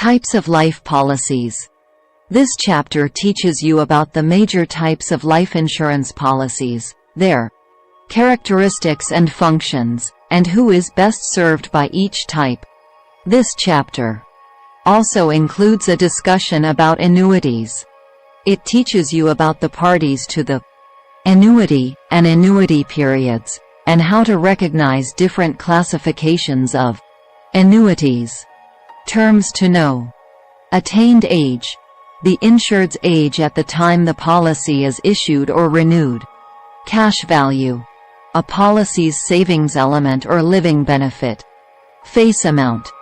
Types of life policies. This chapter teaches you about the major types of life insurance policies, their characteristics and functions, and who is best served by each type. This chapter also includes a discussion about annuities. It teaches you about the parties to the annuity and annuity periods, and how to recognize different classifications of annuities. Terms to know. Attained age. The insured's age at the time the policy is issued or renewed. Cash value. A policy's savings element or living benefit. Face amount.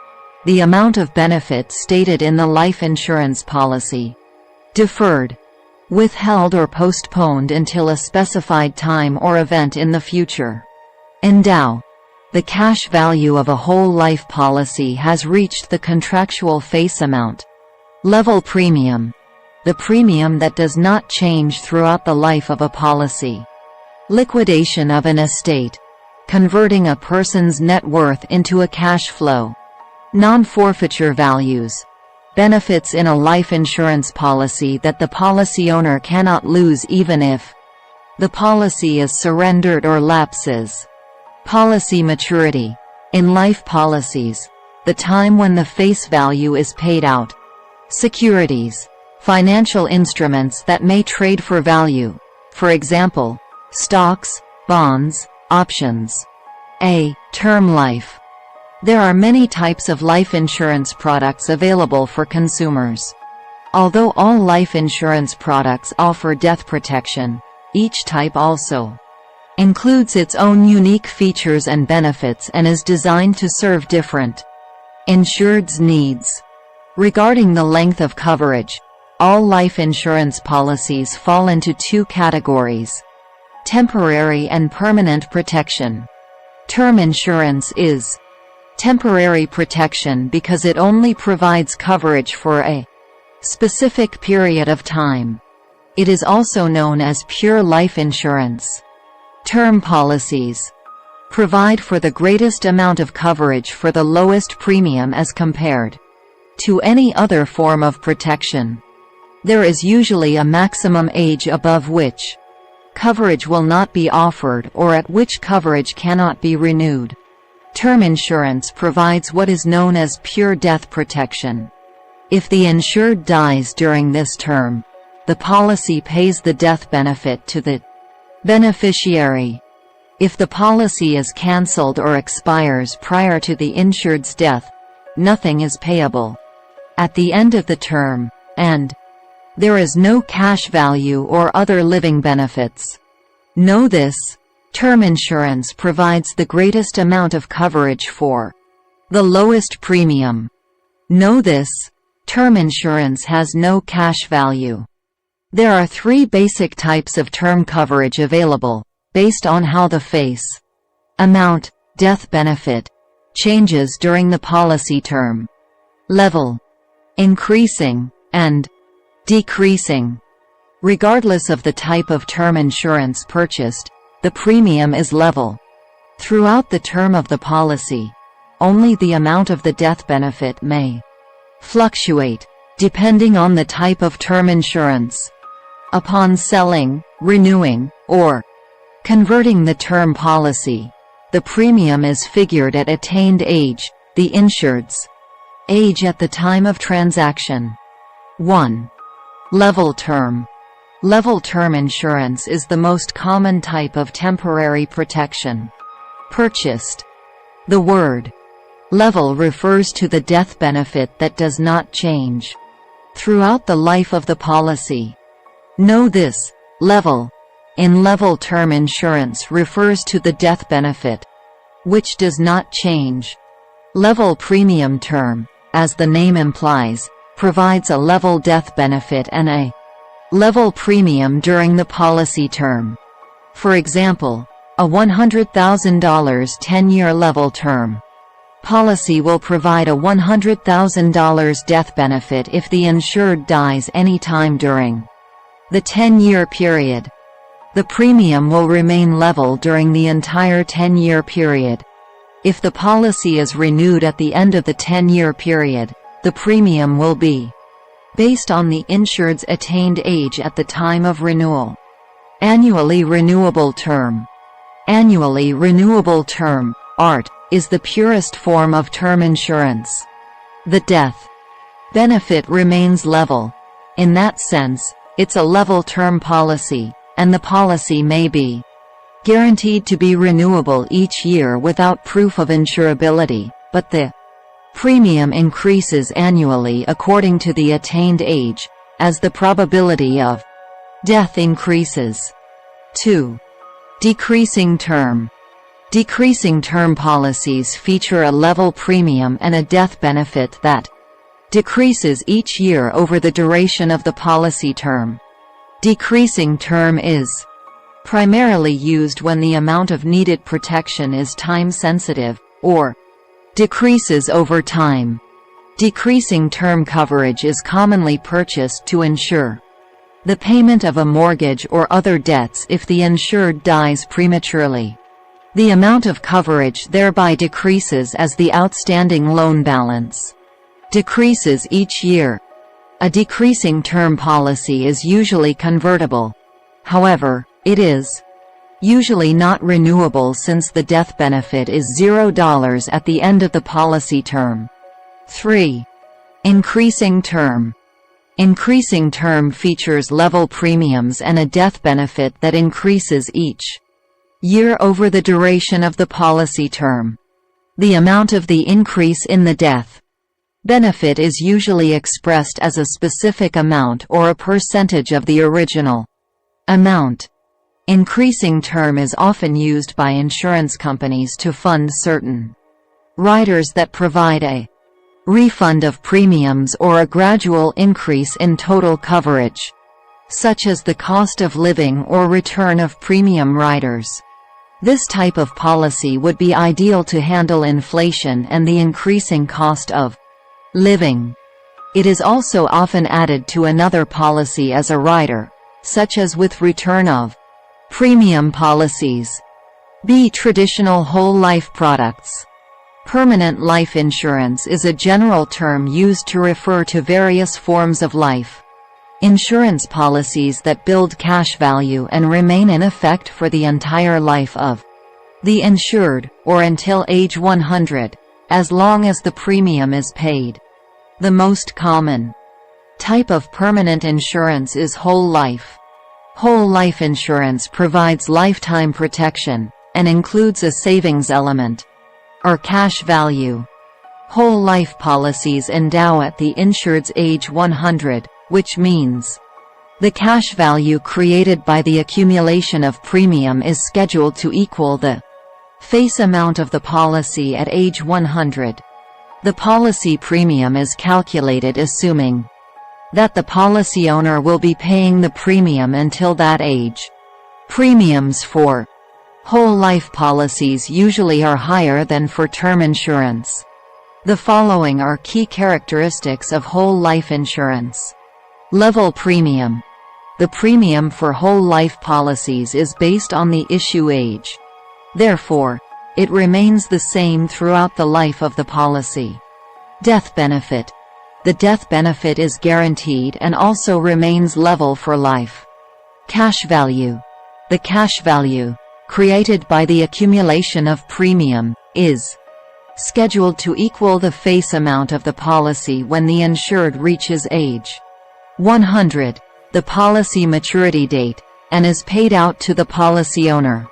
The amount of benefit stated in the life insurance policy. Deferred. Withheld or postponed until a specified time or event in the future. Endow. The cash value of a whole life policy has reached the contractual face amount. Level premium. The premium that does not change throughout the life of a policy. Liquidation of an estate. Converting a person's net worth into a cash flow. Non-forfeiture values. Benefits in a life insurance policy that the policy owner cannot lose even if the policy is surrendered or lapses. Policy maturity. In life policies, the time when the face value is paid out. Securities. Financial instruments that may trade for value. For example, stocks, bonds, options. Term life. There are many types of life insurance products available for consumers. Although all life insurance products offer death protection, each type also includes its own unique features and benefits and is designed to serve different insured's needs. Regarding the length of coverage, all life insurance policies fall into two categories: temporary and permanent protection. Term insurance is temporary protection because it only provides coverage for a specific period of time. It is also known as pure life insurance. Term policies provide for the greatest amount of coverage for the lowest premium as compared to any other form of protection. There is usually a maximum age above which coverage will not be offered or at which coverage cannot be renewed. Term insurance provides what is known as pure death protection. If the insured dies during this term, the policy pays the death benefit to the beneficiary. If the policy is cancelled or expires prior to the insured's death, nothing is payable at the end of the term, and there is no cash value or other living benefits. Know this: term insurance provides the greatest amount of coverage for the lowest premium. Know this: term insurance has no cash value. There are three basic types of term coverage available, based on how the face amount, death benefit, changes during the policy term. Level, increasing, and decreasing. Regardless of the type of term insurance purchased, the premium is level throughout the term of the policy. Only the amount of the death benefit may fluctuate, depending on the type of term insurance. Upon selling, renewing, or converting the term policy, the premium is figured at attained age, the insured's age at the time of transaction. 1. Level term. Level term insurance is the most common type of temporary protection purchased. The word level refers to the death benefit that does not change throughout the life of the policy. Know this: level in level term insurance refers to the death benefit which does not change. Level premium term, as the name implies, provides a level death benefit and a level premium during the policy term. For example, a $100,000 10-year level term policy will provide a $100,000 death benefit if the insured dies any time during the 10-year period. The premium will remain level during the entire 10-year period. If the policy is renewed at the end of the 10-year period, The premium will be based on the insured's attained age at the time of renewal. Annually renewable term. Annually renewable term, ART, is the purest form of term insurance. The death benefit remains level. In that sense, it's a level term policy, and the policy may be guaranteed to be renewable each year without proof of insurability, but the premium increases annually according to the attained age, as the probability of death increases. 2. Decreasing term. Decreasing term policies feature a level premium and a death benefit that decreases each year over the duration of the policy term. Decreasing term is primarily used when the amount of needed protection is time-sensitive, or decreases over time. Decreasing term coverage is commonly purchased to ensure the payment of a mortgage or other debts if the insured dies prematurely. The amount of coverage thereby decreases as the outstanding loan balance decreases each year. A decreasing term policy is usually convertible. However, it is usually not renewable since the death benefit is $0 at the end of the policy term. 3. Increasing term. Increasing term features level premiums and a death benefit that increases each year over the duration of the policy term. The amount of the increase in the death benefit is usually expressed as a specific amount or a percentage of the original amount. Increasing term is often used by insurance companies to fund certain riders that provide a refund of premiums or a gradual increase in total coverage, such as the cost of living or return of premium riders. This type of policy would be ideal to handle inflation and the increasing cost of living. It is also often added to another policy as a rider, such as with return of premium policies. B. Traditional whole life products. Permanent life insurance is a general term used to refer to various forms of life insurance policies that build cash value and remain in effect for the entire life of the insured, or until age 100, as long as the premium is paid. The most common type of permanent insurance is whole life. Whole life insurance provides lifetime protection, and includes a savings element, or cash value. Whole life policies endow at the insured's age 100, which means the cash value created by the accumulation of premium is scheduled to equal the face amount of the policy at age 100. The policy premium is calculated assuming that the policy owner will be paying the premium until that age. Premiums for whole life policies usually are higher than for term insurance. The following are key characteristics of whole life insurance. Level premium. The premium for whole life policies is based on the issue age. Therefore, it remains the same throughout the life of the policy. Death benefit. The death benefit is guaranteed and also remains level for life. Cash value. The cash value, created by the accumulation of premium, is scheduled to equal the face amount of the policy when the insured reaches age 100, the policy maturity date, and is paid out to the policy owner.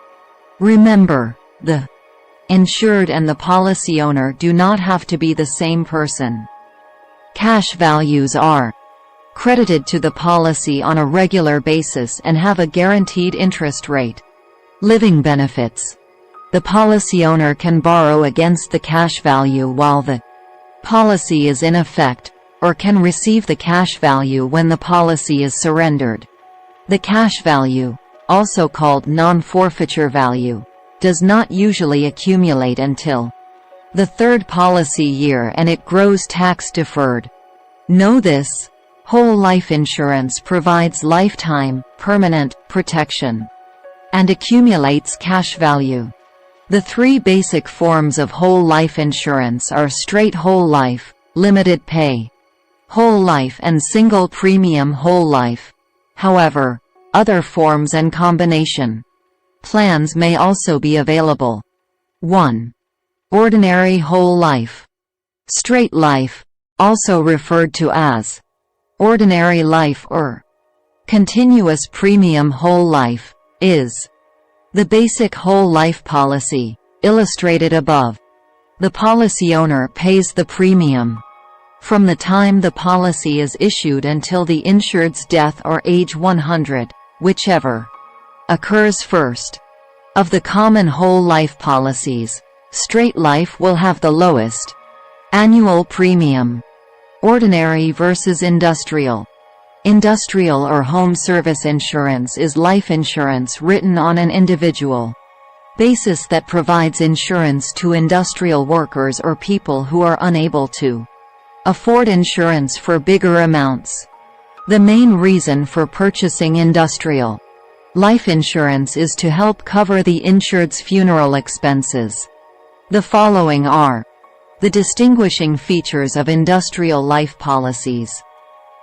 Remember, the insured and the policy owner do not have to be the same person. Cash values are credited to the policy on a regular basis and have a guaranteed interest rate. Living benefits. The policy owner can borrow against the cash value while the policy is in effect, or can receive the cash value when the policy is surrendered. The cash value, also called non-forfeiture value, does not usually accumulate until the third policy year and it grows tax-deferred. Know this: whole life insurance provides lifetime, permanent protection and accumulates cash value. The three basic forms of whole life insurance are straight whole life, limited pay, whole life and single premium whole life. However, other forms and combination plans may also be available. 1. Ordinary whole life. Straight life, also referred to as ordinary life or continuous premium whole life, is the basic whole life policy, illustrated above. The policy owner pays the premium from the time the policy is issued until the insured's death or age 100, whichever occurs first. Of the common whole life policies, straight life will have the lowest annual premium. Ordinary versus industrial. Industrial or home service insurance is life insurance written on an individual basis that provides insurance to industrial workers or people who are unable to afford insurance for bigger amounts. The main reason for purchasing industrial life insurance is to help cover the insured's funeral expenses. The following are the distinguishing features of industrial life policies.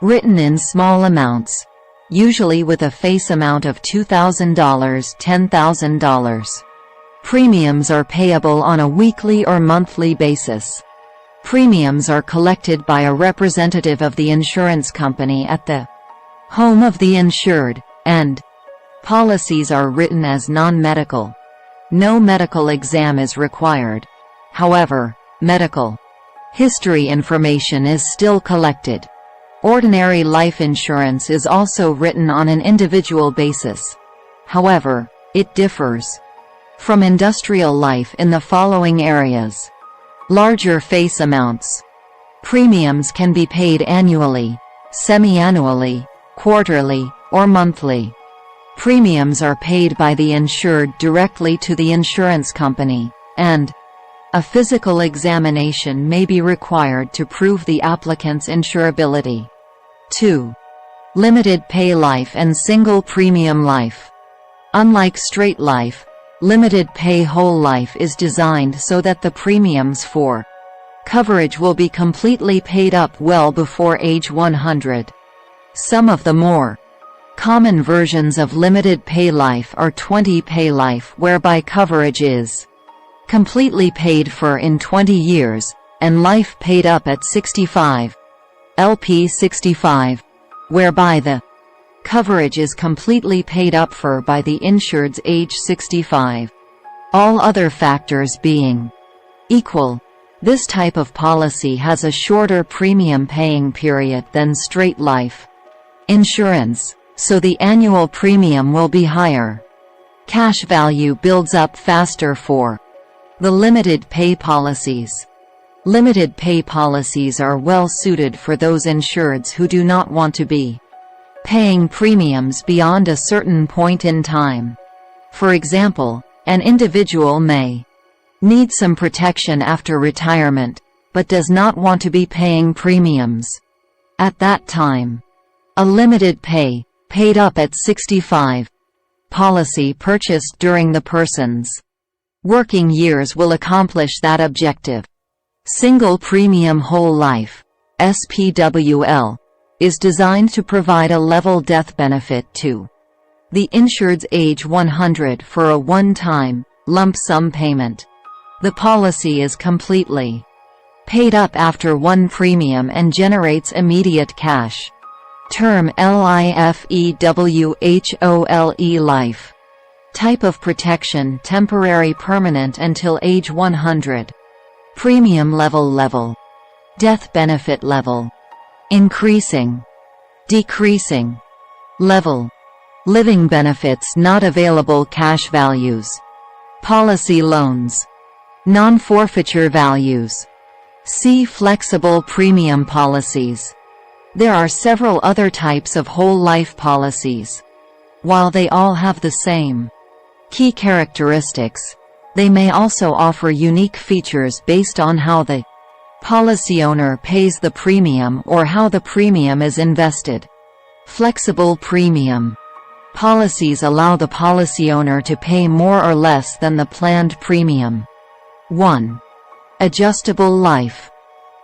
Written in small amounts, usually with a face amount of $2,000, $10,000. Premiums are payable on a weekly or monthly basis. Premiums are collected by a representative of the insurance company at the home of the insured, and policies are written as non-medical. No medical exam is required. However, medical history information is still collected. Ordinary life insurance is also written on an individual basis. However, it differs from industrial life in the following areas. Larger face amounts. Premiums can be paid annually, semi-annually, quarterly, or monthly. Premiums are paid by the insured directly to the insurance company, and a physical examination may be required to prove the applicant's insurability. 2. Limited pay life and single premium life. Unlike straight life, limited pay whole life is designed so that the premiums for coverage will be completely paid up well before age 100. Some of the more common versions of limited pay life are 20 pay life, whereby coverage is completely paid for in 20 years, and life paid up at 65. LP 65, whereby the coverage is completely paid up for by the insured's age 65. All other factors being equal, this type of policy has a shorter premium paying period than straight life insurance, so the annual premium will be higher. Cash value builds up faster for the limited pay policies. Limited pay policies are well suited for those insureds who do not want to be paying premiums beyond a certain point in time. For example, an individual may need some protection after retirement, but does not want to be paying premiums at that time. A limited pay, paid up at 65, policy purchased during the person's working years will accomplish that objective. Single Premium Whole Life (SPWL) is designed to provide a level death benefit to the insured's age 100 for a one-time, lump sum payment. The policy is completely paid up after one premium and generates immediate cash. Term LIFEWHOLE life. Type of protection temporary permanent until age 100. Premium level. Death benefit level. Increasing. Decreasing. Level. Living benefits not available cash values. Policy loans. Non-forfeiture values. See flexible premium policies. There are several other types of whole life policies. While they all have the same key characteristics, they may also offer unique features based on how the policy owner pays the premium or how the premium is invested. Flexible premium policies allow the policy owner to pay more or less than the planned premium. 1. Adjustable life.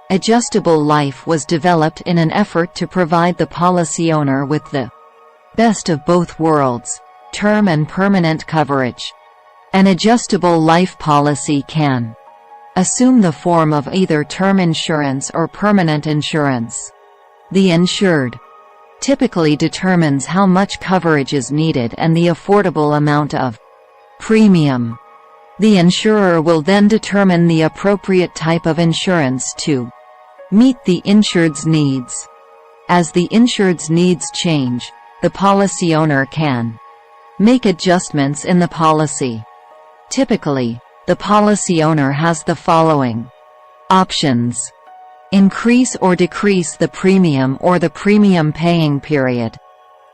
Adjustable life was developed in an effort to provide the policy owner with the best of both worlds, term and permanent coverage. An adjustable life policy can assume the form of either term insurance or permanent insurance. The insured typically determines how much coverage is needed and the affordable amount of premium. The insurer will then determine the appropriate type of insurance to meet the insured's needs. As the insured's needs change, the policy owner can make adjustments in the policy. Typically, the policy owner has the following options: increase or decrease the premium or the premium paying period,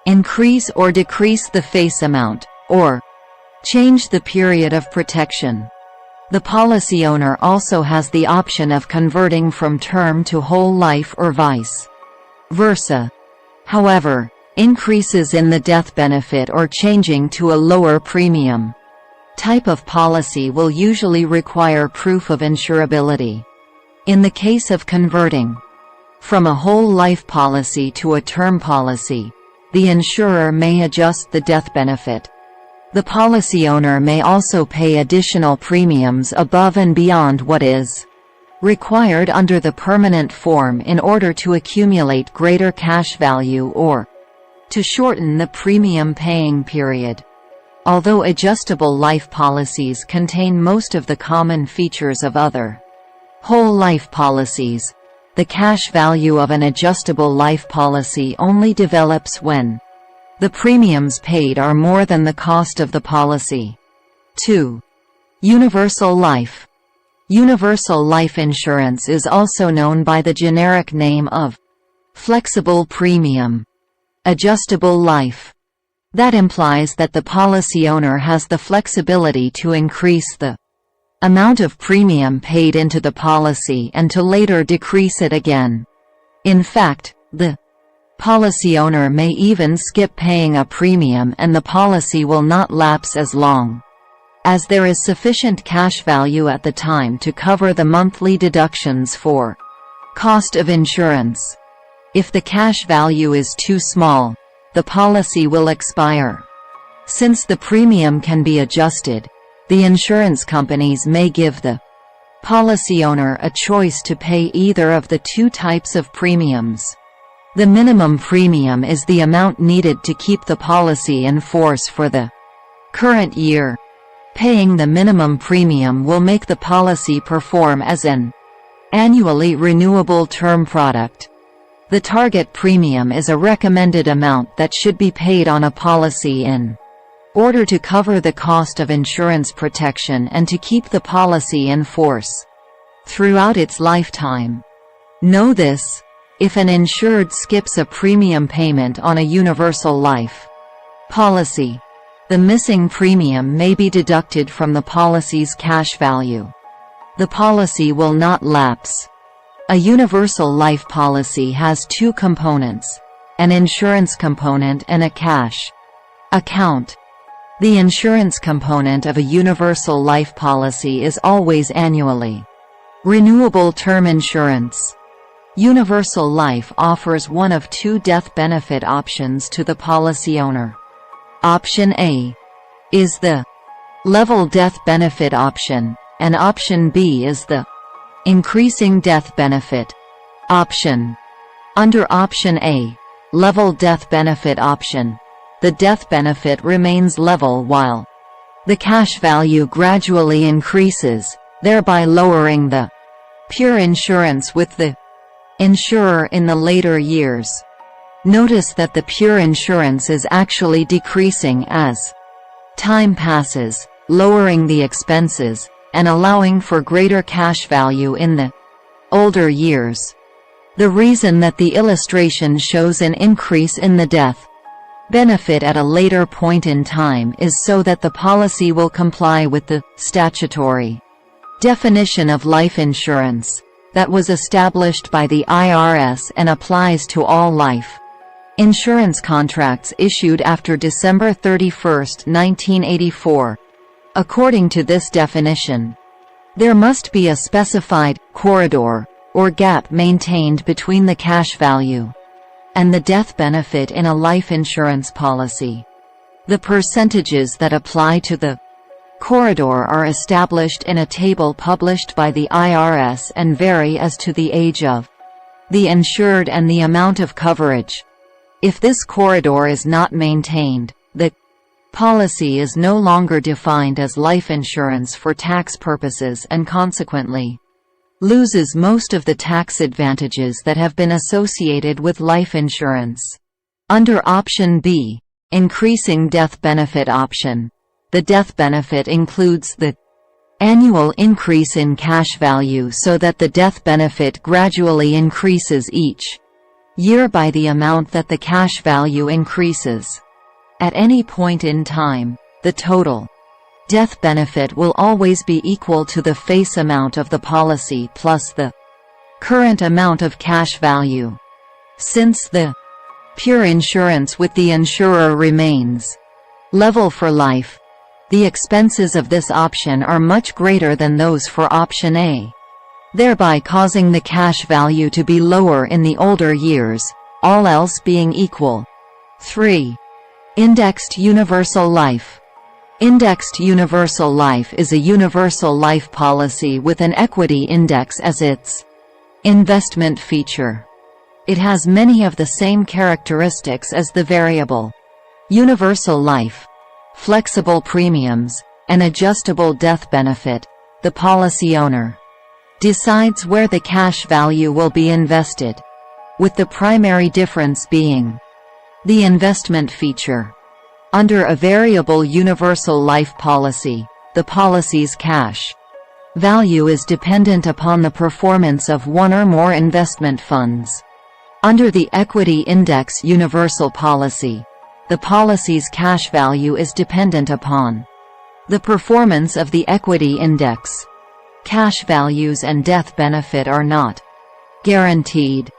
increase or decrease the face amount, or change the period of protection. The policy owner also has the option of converting from term to whole life or vice versa. However, increases in the death benefit or changing to a lower premium type of policy will usually require proof of insurability. In the case of converting from a whole life policy to a term policy, the insurer may adjust the death benefit. The policy owner may also pay additional premiums above and beyond what is required under the permanent form in order to accumulate greater cash value or to shorten the premium paying period. Although adjustable life policies contain most of the common features of other whole life policies, the cash value of an adjustable life policy only develops when the premiums paid are more than the cost of the policy. 2. Universal life. Universal life insurance is also known by the generic name of flexible premium adjustable life. That implies that the policy owner has the flexibility to increase the amount of premium paid into the policy and to later decrease it again. In fact, the policy owner may even skip paying a premium and the policy will not lapse as long as there is sufficient cash value at the time to cover the monthly deductions for cost of insurance. If the cash value is too small, the policy will expire. Since the premium can be adjusted, the insurance companies may give the policy owner a choice to pay either of the two types of premiums. The minimum premium is the amount needed to keep the policy in force for the current year. Paying the minimum premium will make the policy perform as an annually renewable term product. The target premium is a recommended amount that should be paid on a policy in order to cover the cost of insurance protection and to keep the policy in force throughout its lifetime. Know this: if an insured skips a premium payment on a universal life policy, the missing premium may be deducted from the policy's cash value. The policy will not lapse. A universal life policy has two components: an insurance component and a cash account. The insurance component of a universal life policy is always annually renewable term insurance. Universal life offers one of two death benefit options to the policy owner. Option A is the level death benefit option, and option B is the increasing death benefit option. Under option A, level death benefit option, the death benefit remains level while the cash value gradually increases, thereby lowering the pure insurance with the insurer in the later years. Notice that the pure insurance is actually decreasing as time passes, lowering the expenses, and allowing for greater cash value in the older years. The reason that the illustration shows an increase in the death benefit at a later point in time is so that the policy will comply with the statutory definition of life insurance that was established by the IRS and applies to all life insurance contracts issued after December 31, 1984. According to this definition, there must be a specified corridor or gap maintained between the cash value and the death benefit in a life insurance policy. The percentages that apply to the corridor are established in a table published by the IRS and vary as to the age of the insured and the amount of coverage. If this corridor is not maintained, the policy is no longer defined as life insurance for tax purposes and consequently loses most of the tax advantages that have been associated with life insurance. Under Option B, Increasing Death Benefit option, the death benefit includes the annual increase in cash value so that the death benefit gradually increases each year by the amount that the cash value increases. At any point in time, the total death benefit will always be equal to the face amount of the policy plus the current amount of cash value. Since the pure insurance with the insurer remains level for life, the expenses of this option are much greater than those for Option A, thereby causing the cash value to be lower in the older years, all else being equal. 3. Indexed Universal Life. Indexed Universal Life is a universal life policy with an equity index as its investment feature. It has many of the same characteristics as the variable universal life: flexible premiums, and adjustable death benefit. The policy owner decides where the cash value will be invested, with the primary difference being the investment feature. Under a variable universal life policy, the policy's cash value is dependent upon the performance of one or more investment funds. Under the equity index universal policy, the policy's cash value is dependent upon the performance of the equity index. Cash values and death benefit are not guaranteed.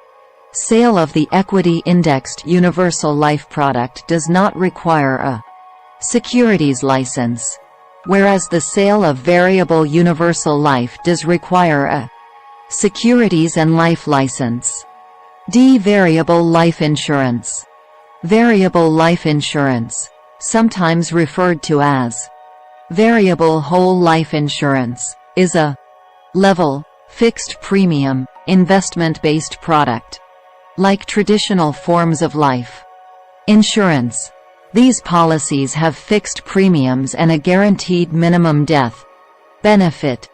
Sale of the equity-indexed universal life product does not require a securities license, whereas the sale of variable universal life does require a securities and life license. D. Variable life insurance. Variable life insurance, sometimes referred to as variable whole life insurance, is a level, fixed premium, investment-based product. Like traditional forms of life insurance, these policies have fixed premiums and a guaranteed minimum death benefit.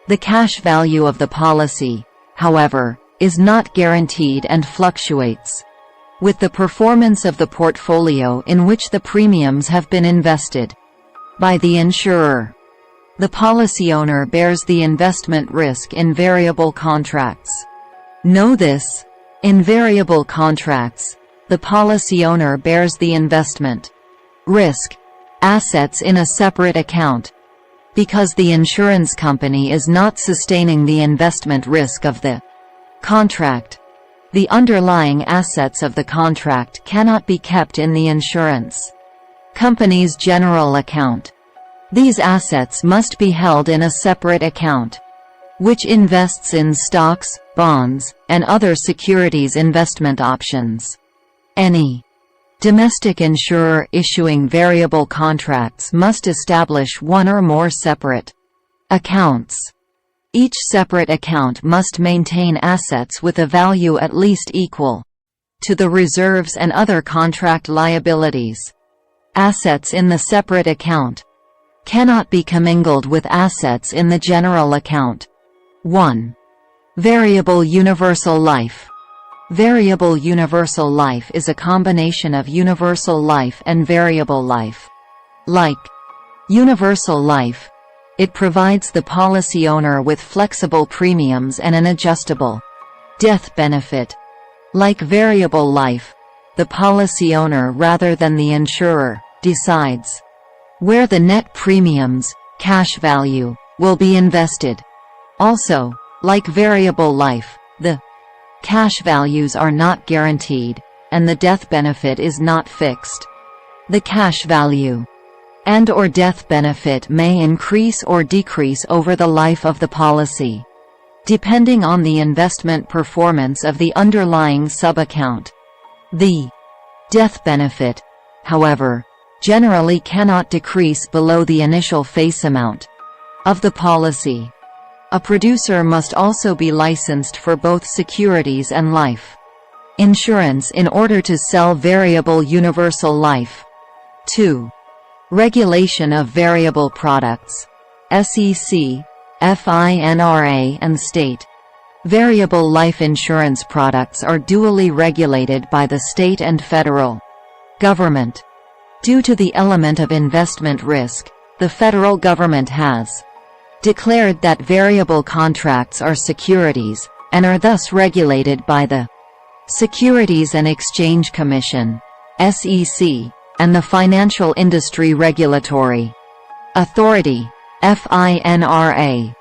The cash value of the policy, however, is not guaranteed and fluctuates with the performance of the portfolio in which the premiums have been invested by the insurer. The policy owner bears the investment risk in variable contracts. Know this: in variable contracts, the policy owner bears the investment risk assets in a separate account. Because the insurance company is not sustaining the investment risk of the contract, the underlying assets of the contract cannot be kept in the insurance company's general account. These assets must be held in a separate account, which invests in stocks, bonds, and other securities investment options. Any domestic insurer issuing variable contracts must establish one or more separate accounts. Each separate account must maintain assets with a value at least equal to the reserves and other contract liabilities. Assets in the separate account cannot be commingled with assets in the general account. 1. Variable universal life. Variable universal life is a combination of universal life and variable life. Like universal life, it provides the policy owner with flexible premiums and an adjustable death benefit. Like variable life, the policy owner rather than the insurer decides where the net premiums, cash value, will be invested. Also, like variable life, the cash values are not guaranteed, and the death benefit is not fixed. The cash value and/or death benefit may increase or decrease over the life of the policy. depending on the investment performance of the underlying sub-account. The death benefit, however, generally cannot decrease below the initial face amount of the policy. A producer must also be licensed for both securities and life insurance in order to sell variable universal life. 2. Regulation of variable products. SEC, FINRA and state variable life insurance products are dually regulated by the state and federal government. Due to the element of investment risk, the federal government has declared that variable contracts are securities, and are thus regulated by the Securities and Exchange Commission (SEC) and the Financial Industry Regulatory Authority (FINRA).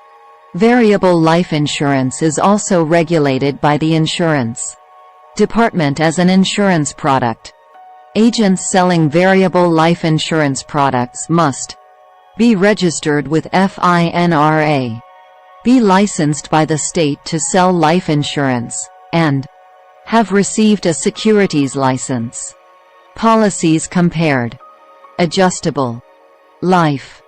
Variable life insurance is also regulated by the Insurance Department as an insurance product. Agents selling variable life insurance products must be registered with FINRA, be licensed by the state to sell life insurance, and have received a securities license. Policies compared. Adjustable life.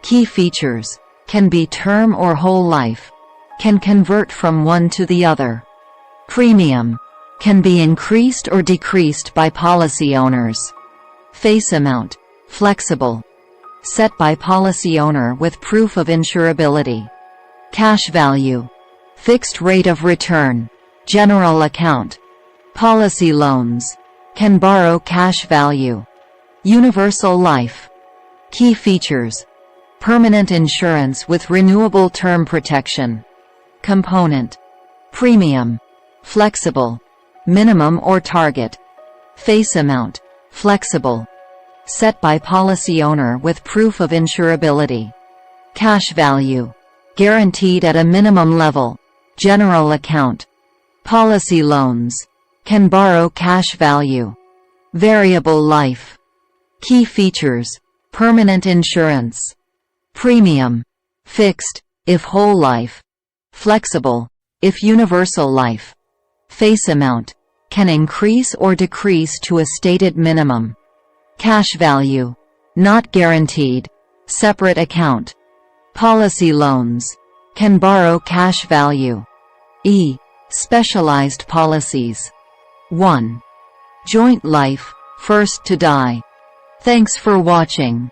Key features: can be term or whole life, can convert from one to the other. Premium can be increased or decreased by policy owners. Face amount flexible, set by policy owner with proof of insurability. Cash value fixed rate of return. General account policy loans can borrow cash value. Universal life. Key features: permanent insurance with renewable term protection. Component premium flexible, minimum or target. Face amount flexible, set by policy owner with proof of insurability. Cash value guaranteed at a minimum level. General account policy loans can borrow cash value. Variable life. Key features: permanent insurance. Premium fixed, if whole life. Flexible, if universal life. Face amount can increase or decrease to a stated minimum. Cash value not guaranteed. Separate account policy loans can borrow cash value. Specialized policies. 1. Joint life, first to die. Thanks for watching.